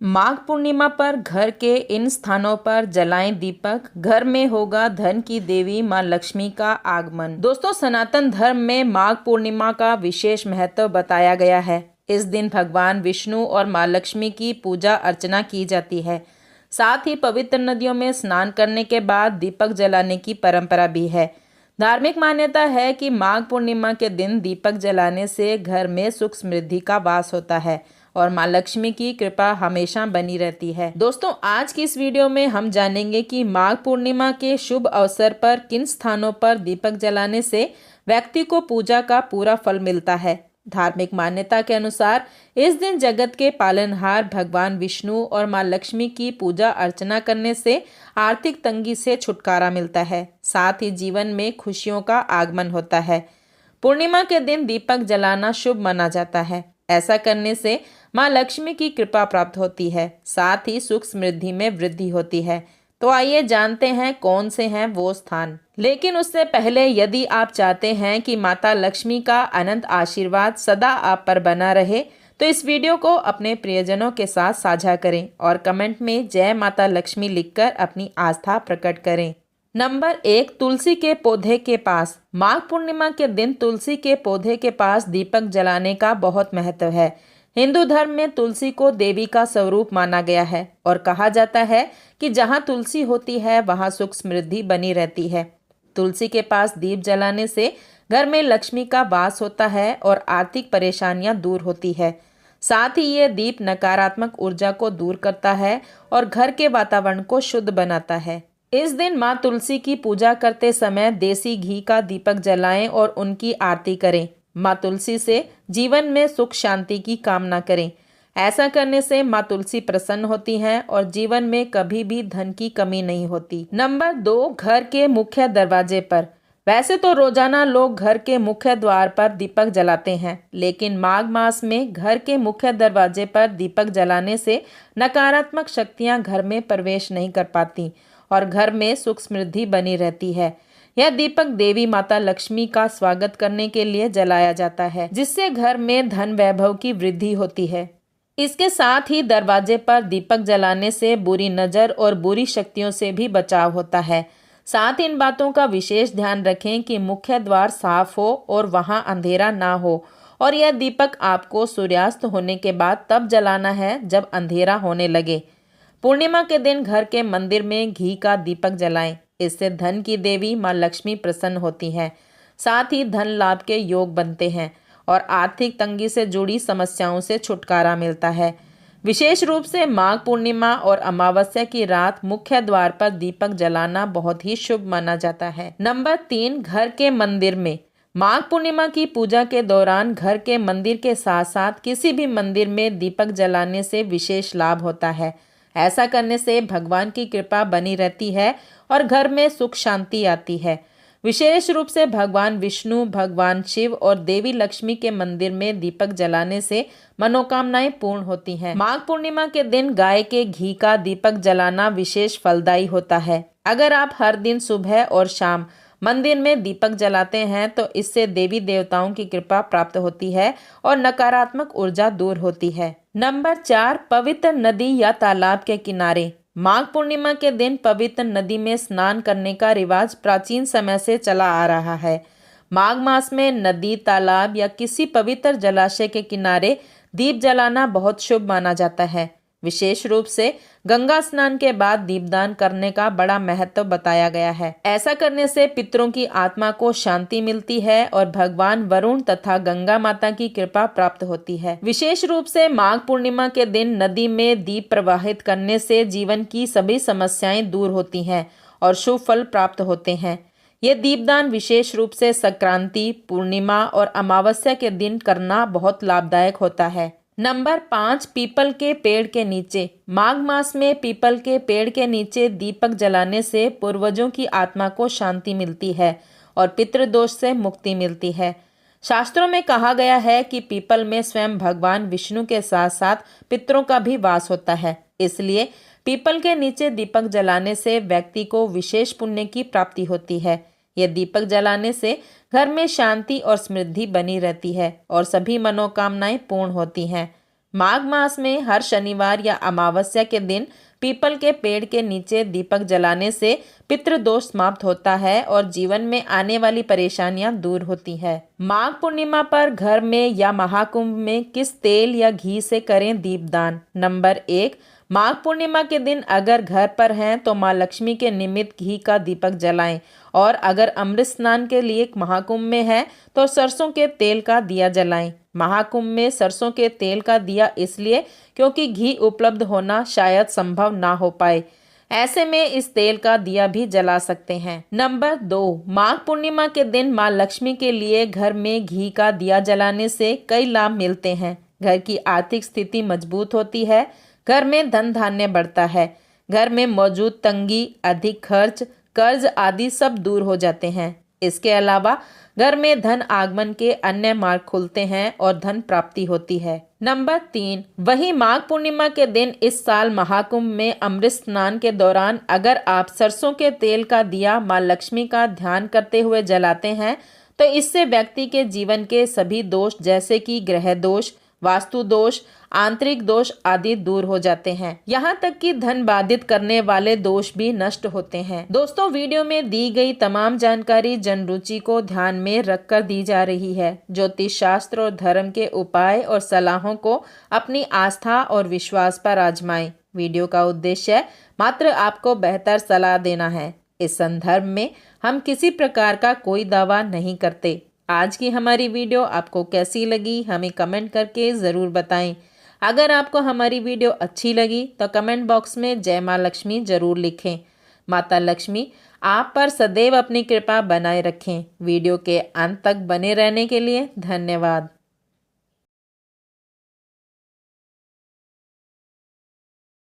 माघ पूर्णिमा पर घर के इन स्थानों पर जलाएं दीपक, घर में होगा धन की देवी मां लक्ष्मी का आगमन। दोस्तों, सनातन धर्म में माघ पूर्णिमा का विशेष महत्व बताया गया है। इस दिन भगवान विष्णु और मां लक्ष्मी की पूजा अर्चना की जाती है। साथ ही पवित्र नदियों में स्नान करने के बाद दीपक जलाने की परंपरा भी है। धार्मिक मान्यता है कि माघ पूर्णिमा के दिन दीपक जलाने से घर में सुख समृद्धि का वास होता है और मां लक्ष्मी की कृपा हमेशा बनी रहती है। दोस्तों, आज की इस वीडियो में हम जानेंगे कि माघ पूर्णिमा के शुभ अवसर पर किन स्थानों पर दीपक जलाने से व्यक्ति को पूजा का पूरा फल मिलता है। धार्मिक मान्यता के अनुसार इस दिन जगत के पालनहार भगवान विष्णु और मां लक्ष्मी की पूजा अर्चना करने से आर्थिक तंगी से छुटकारा मिलता है। साथ ही जीवन में खुशियों का आगमन होता है। पूर्णिमा के दिन दीपक जलाना शुभ माना जाता है। ऐसा करने से मां लक्ष्मी की कृपा प्राप्त होती है, साथ ही सुख समृद्धि में वृद्धि होती है। तो आइए जानते हैं कौन से हैं वो स्थान। लेकिन उससे पहले यदि आप चाहते हैं कि माता लक्ष्मी का अनंत आशीर्वाद सदा आप पर बना रहे, तो इस वीडियो को अपने प्रियजनों के साथ साझा करें और कमेंट में जय माता लक्ष्मी लिखकर अपनी आस्था प्रकट करें। नंबर 1, तुलसी के पौधे के पास। माघ पूर्णिमा के दिन तुलसी के पौधे के पास दीपक जलाने का बहुत महत्व है। हिंदू धर्म में तुलसी को देवी का स्वरूप माना गया है और कहा जाता है कि जहाँ तुलसी होती है वहाँ सुख समृद्धि बनी रहती है। तुलसी के पास दीप जलाने से घर में लक्ष्मी का वास होता है और आर्थिक परेशानियां दूर होती है। साथ ही ये दीप नकारात्मक ऊर्जा को दूर करता है और घर के वातावरण को शुद्ध बनाता है। इस दिन माँ तुलसी की पूजा करते समय देसी घी का दीपक जलाएं और उनकी आरती करें। माँ तुलसी से जीवन में सुख शांति की कामना करें। ऐसा करने से माँ तुलसी प्रसन्न होती हैं और जीवन में कभी भी धन की कमी नहीं होती। नंबर 2, घर के मुख्य दरवाजे पर। वैसे तो रोजाना लोग घर के मुख्य द्वार पर दीपक जलाते हैं, लेकिन माघ मास में घर के मुख्य दरवाजे पर दीपक जलाने से नकारात्मक शक्तियां घर में प्रवेश नहीं कर पाती और घर में सुख समृद्धि बनी रहती है। यह दीपक देवी माता लक्ष्मी का स्वागत करने के लिए जलाया जाता है, जिससे घर में धन वैभव की वृद्धि होती है। इसके साथ ही दरवाजे पर दीपक जलाने से बुरी नज़र और बुरी शक्तियों से भी बचाव होता है। साथ इन बातों का विशेष ध्यान रखें कि मुख्य द्वार साफ हो और वहां अंधेरा ना हो, और यह दीपक आपको सूर्यास्त होने के बाद तब जलाना है जब अंधेरा होने लगे। पूर्णिमा के दिन घर के मंदिर में घी का दीपक जलाएं। इससे धन की देवी मां लक्ष्मी प्रसन्न होती हैं। साथ ही धन लाभ के योग बनते हैं और आर्थिक तंगी से जुड़ी समस्याओं से छुटकारा मिलता है। विशेष रूप से माघ पूर्णिमा और अमावस्या की रात मुख्य द्वार पर दीपक जलाना बहुत ही शुभ माना जाता है। नंबर 3, घर के मंदिर में। माघ पूर्णिमा की पूजा के दौरान घर के मंदिर के साथ साथ किसी भी मंदिर में दीपक जलाने से विशेष लाभ होता है। ऐसा करने से भगवान की कृपा बनी रहती है और घर में सुख शांति आती है। विशेष रूप से भगवान विष्णु, भगवान शिव और देवी लक्ष्मी के मंदिर में दीपक जलाने से मनोकामनाएं पूर्ण होती हैं। माघ पूर्णिमा के दिन गाय के घी का दीपक जलाना विशेष फलदायी होता है। अगर आप हर दिन सुबह और शाम मंदिर में दीपक जलाते हैं तो इससे देवी देवताओं की कृपा प्राप्त होती है और नकारात्मक ऊर्जा दूर होती है। नंबर 4, पवित्र नदी या तालाब के किनारे। माघ पूर्णिमा के दिन पवित्र नदी में स्नान करने का रिवाज प्राचीन समय से चला आ रहा है। माघ मास में नदी, तालाब या किसी पवित्र जलाशय के किनारे दीप जलाना बहुत शुभ माना जाता है। विशेष रूप से गंगा स्नान के बाद दीपदान करने का बड़ा महत्व बताया गया है। ऐसा करने से पितरों की आत्मा को शांति मिलती है और भगवान वरुण तथा गंगा माता की कृपा प्राप्त होती है। विशेष रूप से माघ पूर्णिमा के दिन नदी में दीप प्रवाहित करने से जीवन की सभी समस्याएं दूर होती हैं और शुभ फल प्राप्त होते हैं। ये दीपदान विशेष रूप से संक्रांति, पूर्णिमा और अमावस्या के दिन करना बहुत लाभदायक होता है। नंबर 5, पीपल के पेड़ के नीचे। माघ मास में पीपल के पेड़ के नीचे दीपक जलाने से पूर्वजों की आत्मा को शांति मिलती है और पितृदोष से मुक्ति मिलती है। शास्त्रों में कहा गया है कि पीपल में स्वयं भगवान विष्णु के साथ साथ पितरों का भी वास होता है। इसलिए पीपल के नीचे दीपक जलाने से व्यक्ति को विशेष पुण्य की प्राप्ति होती है। यह दीपक जलाने से घर में शांति और समृद्धि बनी रहती है और सभी मनोकामनाएं पूर्ण होती हैं। माघ मास में हर शनिवार या अमावस्या के दिन पीपल के पेड़ के नीचे दीपक जलाने से पितृदोष समाप्त होता है और जीवन में आने वाली परेशानियां दूर होती है। माघ पूर्णिमा पर घर में या महाकुंभ में किस तेल या घी से करें दीपदान। नंबर 1, माघ पूर्णिमा के दिन अगर घर पर हैं तो माँ लक्ष्मी के निमित्त घी का दीपक जलाएं और अगर अमृत स्नान के लिए महाकुंभ में है तो सरसों के तेल का दिया जलाएं। महाकुंभ में सरसों के तेल का दिया इसलिए क्योंकि घी उपलब्ध होना शायद संभव ना हो पाए, ऐसे में इस तेल का दिया भी जला सकते हैं। नंबर 2, माघ पूर्णिमा के दिन माँ लक्ष्मी के लिए घर में घी का दिया जलाने से कई लाभ मिलते हैं। घर की आर्थिक स्थिति मजबूत होती है, घर में धन धान्य बढ़ता है, घर में मौजूद तंगी, अधिक खर्च, कर्ज आदि सब दूर हो जाते हैं। इसके अलावा घर में धन आगमन के अन्य मार्ग खुलते हैं और धन प्राप्ति होती है। नंबर 3, वही माघ पूर्णिमा के दिन इस साल महाकुंभ में अमृत स्नान के दौरान अगर आप सरसों के तेल का दिया माँ लक्ष्मी का ध्यान करते हुए जलाते हैं तो इससे व्यक्ति के जीवन के सभी दोष जैसे कि ग्रह दोष, वास्तु दोष, आंतरिक दोष आदि दूर हो जाते हैं। यहाँ तक कि धन बाधित करने वाले दोष भी नष्ट होते हैं। दोस्तों, वीडियो में दी गई तमाम जानकारी जन रुचि को ध्यान में रखकर दी जा रही है। ज्योतिष शास्त्र और धर्म के उपाय और सलाहों को अपनी आस्था और विश्वास पर आजमाएं। वीडियो का उद्देश्य मात्र आपको बेहतर सलाह देना है। इस संदर्भ में हम किसी प्रकार का कोई दावा नहीं करते। आज की हमारी वीडियो आपको कैसी लगी हमें कमेंट करके ज़रूर बताएं। अगर आपको हमारी वीडियो अच्छी लगी तो कमेंट बॉक्स में जय माँ लक्ष्मी ज़रूर लिखें। माता लक्ष्मी आप पर सदैव अपनी कृपा बनाए रखें। वीडियो के अंत तक बने रहने के लिए धन्यवाद।